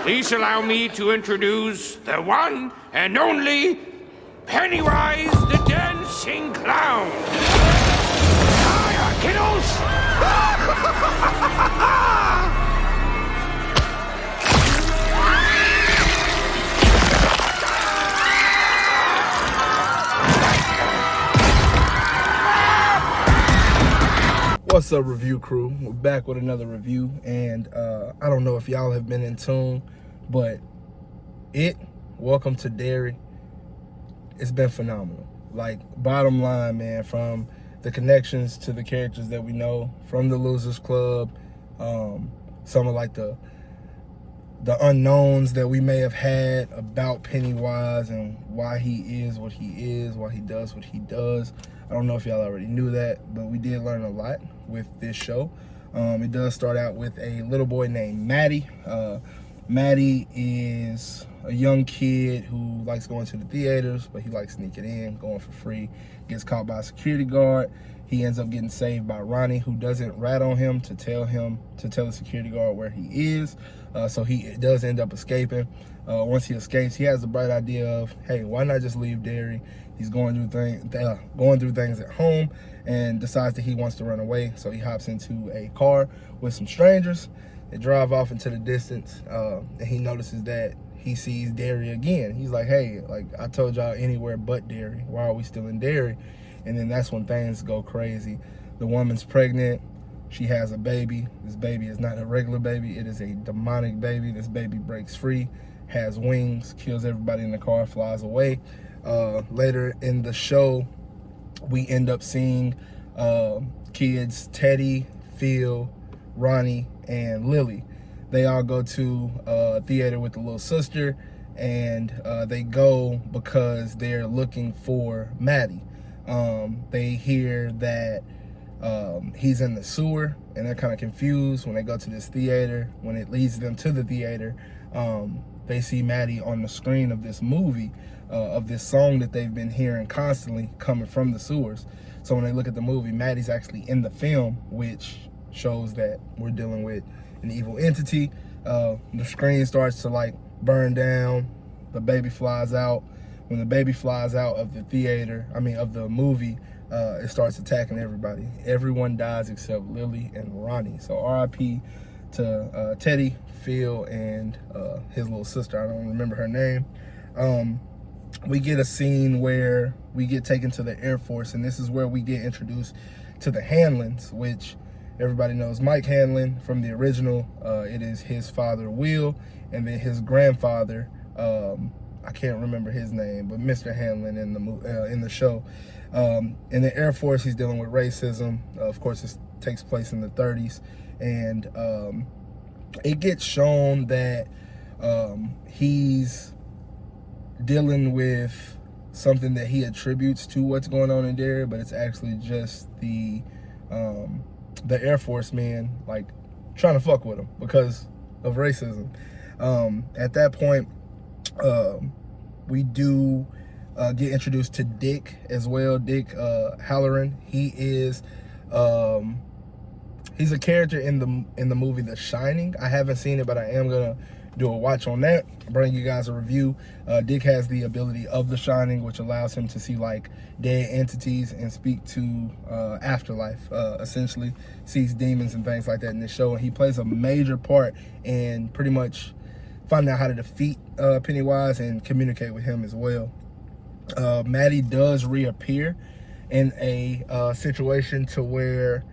Please allow me to introduce the one and only Pennywise the Dancing Clown. Hiya, kiddos! What's up, review crew? We're back with another review, and I don't know if y'all have been in tune, but Welcome to Derry, it's been phenomenal. Like, bottom line, man, from the connections to the characters that we know from the Losers Club, some of like the unknowns that we may have had about Pennywise and why he is what he is, why he does what he does. I don't know if y'all already knew that, but we did learn a lot with this show. It does start out with a little boy named Maddie. Maddie is a young kid who likes going to the theaters, but he likes sneaking in, going for free, gets caught by a security guard. He ends up getting saved by Ronnie, who doesn't rat on him to tell the security guard where he is. So he does end up escaping. Once he escapes, he has the bright idea of, hey, why not just leave Derry? He's going through things at home and decides that he wants to run away. So he hops into a car with some strangers. They drive off into the distance, and he notices that he sees Derry again. He's like, hey, like, I told y'all anywhere but Derry. Why are we still in Derry? And then that's when things go crazy. The woman's pregnant. She has a baby. This baby is not a regular baby. It is a demonic baby. This baby breaks free, has wings, kills everybody in the car, flies away. Later in the show, we end up seeing kids Teddy, Phil, Ronnie, and Lily. They all go to a theater with the little sister, and they go because they're looking for Maddie. They hear that he's in the sewer, and they're kind of confused when they go to this theater. When it leads them to the theater, they see Maddie on the screen of this movie, of this song that they've been hearing constantly coming from the sewers. So when they look at the movie, Maddie's actually in the film, which shows that we're dealing with an evil entity. The screen starts to like burn down. The baby flies out. When the baby flies out of the theater, of the movie, it starts attacking everybody. Everyone dies except Lily and Ronnie. So RIP to Teddy, Phil, and his little sister. I don't remember her name. We get a scene where we get taken to the Air Force, and this is where we get introduced to the Hanlons, which everybody knows Mike Hanlon from the original. It is his father, Will, and then his grandfather, I can't remember his name, but Mr. Hanlon in the show. In the Air Force, he's dealing with racism. Of course, this takes place in the 30s, and it gets shown that he's dealing with something that he attributes to what's going on in Derry, but it's actually just the Air Force men like trying to fuck with him because of racism. At that point, we do get introduced to Dick as well. Dick Halloran. He is he's a character in the movie The Shining. I haven't seen it, but I am gonna do a watch on that, bring you guys a review. Dick has the ability of The Shining, which allows him to see like dead entities and speak to afterlife, essentially sees demons and things like that in this show. And he plays a major part in pretty much finding out how to defeat Pennywise and communicate with him as well. Maddie does reappear in a situation to where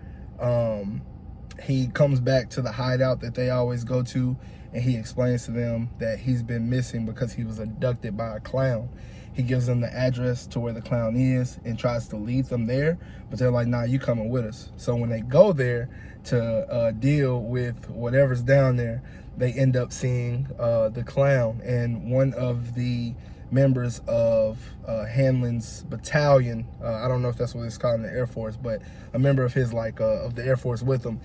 he comes back to the hideout that they always go to, and he explains to them that he's been missing because he was abducted by a clown. He gives them the address to where the clown is and tries to lead them there, but they're like, nah, you coming with us. So when they go there to deal with whatever's down there, they end up seeing the clown, and one of the members of Hanlon's battalion, I don't know if that's what it's called in the Air Force, but a member of his, of the Air Force with him,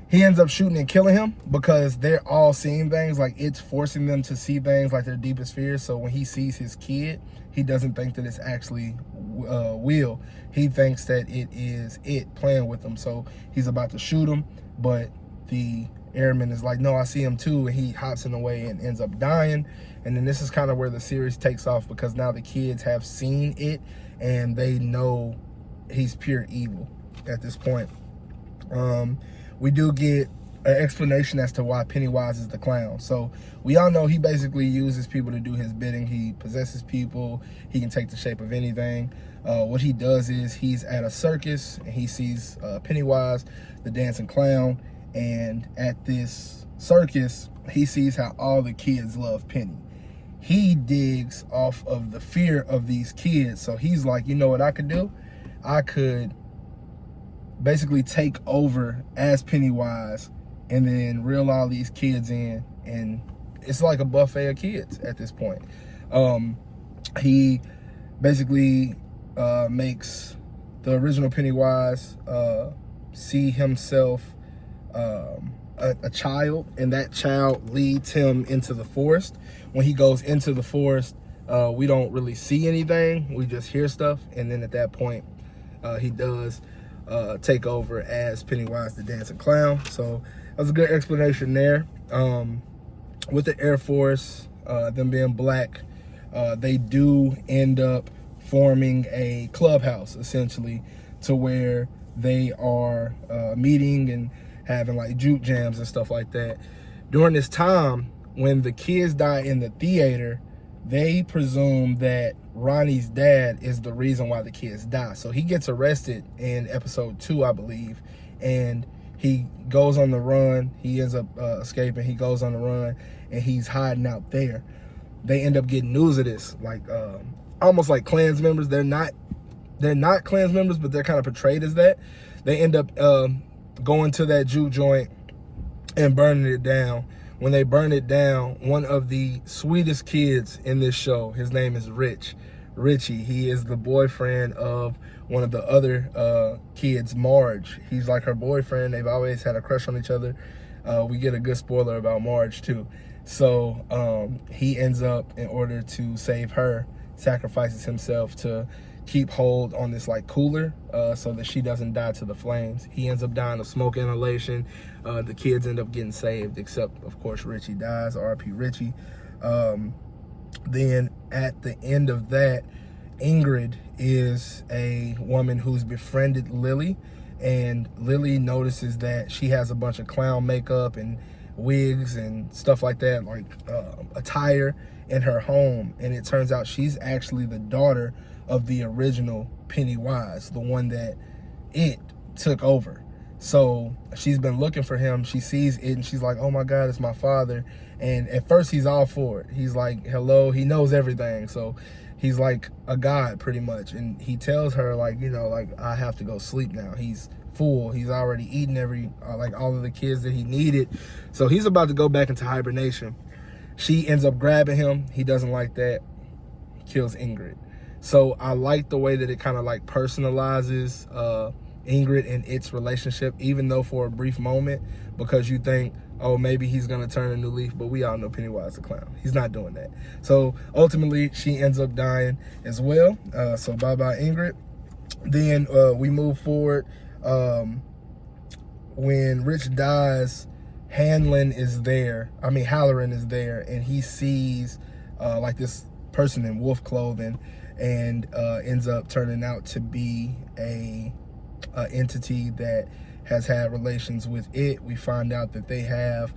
he ends up shooting and killing him because they're all seeing things. Like, it's forcing them to see things like their deepest fears. So when he sees his kid, he doesn't think that it's actually Will. He thinks that it is it playing with him. So he's about to shoot him, but the airman is like, no, I see him too, and he hops in the way and ends up dying. And then this is kind of where the series takes off, because now the kids have seen it and they know he's pure evil at this point. We do get an explanation as to why Pennywise is the clown. So we all know he basically uses people to do his bidding. He possesses people. He can take the shape of anything. What he does is he's at a circus and he sees Pennywise, the dancing clown. And at this circus, he sees how all the kids love Penny. He digs off of the fear of these kids. So he's like, you know what I could do? I could basically take over as Pennywise and then reel all these kids in, and it's like a buffet of kids at this point. He basically makes the original Pennywise see himself a child, and that child leads him into the forest. When he goes into the forest, we don't really see anything, we just hear stuff, and then at that point he does take over as Pennywise the dancing clown. So that was a good explanation there. With the Air Force, them being black, they do end up forming a clubhouse, essentially, to where they are meeting and having like juke jams and stuff like that. During this time, when the kids die in the theater, they presume that Ronnie's dad is the reason why the kids die. So he gets arrested in episode 2, I believe, and he goes on the run. He ends up escaping. He goes on the run, and he's hiding out there. They end up getting news of this, like almost like Klans members. They're not Klans members, but they're kind of portrayed as that. They end up going to that juke joint and burning it down. When they burn it down, one of the sweetest kids in this show, his name is Richie. He is the boyfriend of one of the other kids, Marge. He's like her boyfriend. They've always had a crush on each other. We get a good spoiler about Marge too. So he ends up, in order to save her, sacrifices himself to keep hold on this like cooler so that she doesn't die to the flames. He ends up dying of smoke inhalation. The kids end up getting saved, except of course Richie dies. R.I.P. Richie. Then at the end of that, Ingrid is a woman who's befriended Lily, and Lily notices that she has a bunch of clown makeup and wigs and stuff like that, like attire in her home, and it turns out she's actually the daughter of the original Pennywise, the one that it took over. So she's been looking for him. She sees it and she's like, oh my God, it's my father. And at first he's all for it. He's like, hello, he knows everything. So he's like a god pretty much. And he tells her like, you know, like, I have to go sleep now. He's full. He's already eaten like all of the kids that he needed. So he's about to go back into hibernation. She ends up grabbing him. He doesn't like that. Kills Ingrid. So I like the way that it kind of like personalizes Ingrid and its relationship, even though for a brief moment, because you think, oh, maybe he's going to turn a new leaf, but we all know Pennywise the clown. He's not doing that. So ultimately, she ends up dying as well. So bye-bye, Ingrid. Then we move forward. When Rich dies, Halloran is there, and he sees like this person in wolf clothing, and ends up turning out to be a entity that has had relations with it. We find out that they have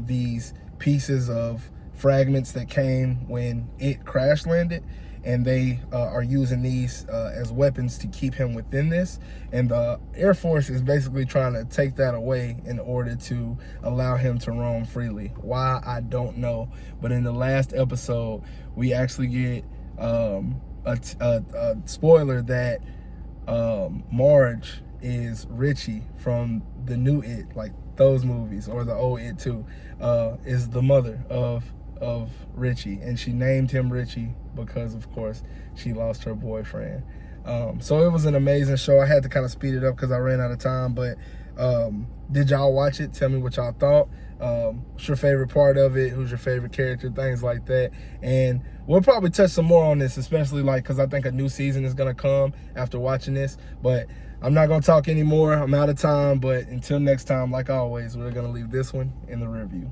these pieces of fragments that came when it crash landed, and they are using these as weapons to keep him within this. And the Air Force is basically trying to take that away in order to allow him to roam freely. Why, I don't know. But in the last episode, we actually get a spoiler that Marge is Richie from the new It, like those movies, or the old It too, is the mother of Richie, and she named him Richie because of course she lost her boyfriend. So it was an amazing show. I had to kind of speed it up because I ran out of time, but did y'all watch it? Tell me what y'all thought. What's your favorite part of it? Who's your favorite character? Things like that. And we'll probably touch some more on this, especially like because I think a new season is gonna come after watching this. But I'm not going to talk anymore. I'm out of time. But until next time, like always, we're going to leave this one in the rear view.